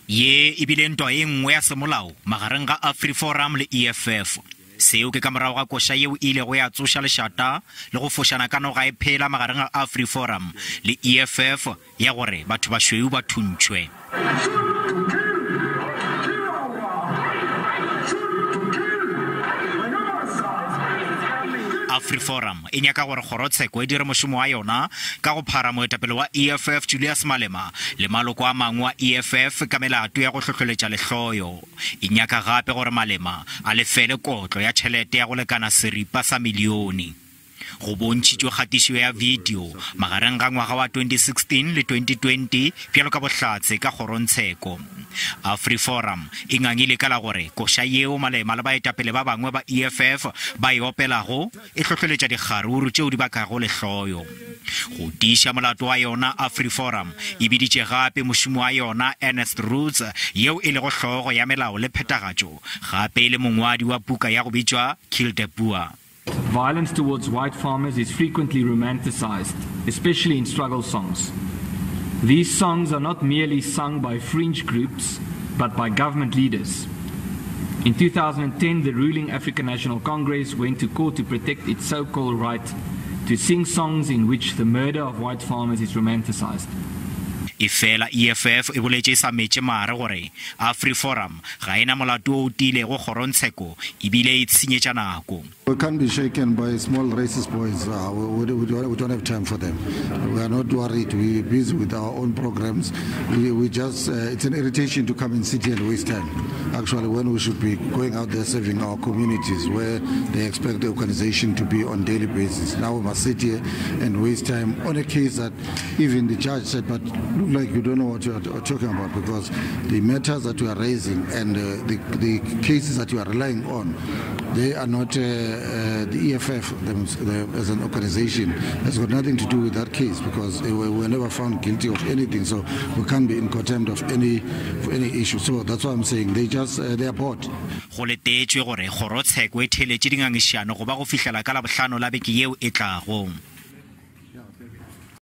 Ye e bile ntwa e nngwe ya semolao magareng ga AfriForum le EFF. Seo ke ka morago ga koša yeo ile go ya tsoša lešata le go fošana ka noga e phela magareng ga AfriForum le EFF ya gore batho ba šweu ba thuntšhwe. AfriForum e nyaka gore kgorotsheko e dire mošomo wa yona ka go phara moetapele wa EFF Julius Malema le maloko a mangwe wa EFF ka melato ya go hlohloletša lehloyo. E nyaka gape gore Malema a lefele kotlo ya tšhelete ya go lekana seripa sa milione. Go bontšhitšwe kgatišo ya video magareng ga ngwaga wa 2016 le 2020 bjalo ka bohlatse ka kgorontsheko. AfriForum e ngangile ka la gore koša yeo Malema le baetapele ba bangwe ba EFF ba e opelago e hlohloletša dikgaruru tšeo di bakago lehloyo. Go tiiša molato wa yona AfriForum e biditše gape mošomo wa yona Ernest Roots yeo e lego hlogo ya melao le phetagatšo gape e le mongwadi wa puka ya go bitšwa Kill the Boer. Violence towards white farmers is frequently romanticized, especially in struggle songs. These songs are not merely sung by fringe groups, but by government leaders. In 2010, the ruling African National Congress went to court to protect its so-called right to sing songs in which the murder of white farmers is romanticized. Efela EFF e boletše sa metše mare gore AfriForum ga ena molato o tile go kgorontsheko ebile e tshenyetša nako. We can't be shaken by small racist boys. We don't have time for them. We are not worried. We're busy with our own programs. We just, it's an irritation to come and sit here and waste time. Actually, when we should be going out there serving our communities where they expect the organization to be on a daily basis. Now we must sit here and waste time on a case that even the judge said, but look like you don't know what you are talking about, because the matters that you are raising and the cases that you are relying on, they are not the EFF as an organization has got nothing to do with that case, because they were never found guilty of anything, so we can't be in contempt of any issue. So that's why I'm saying they are bought. Go letetšwe gore kgorotsheko e theletše dingangišano go ba go fihlela ka Labohlano la beke yeo e tlago.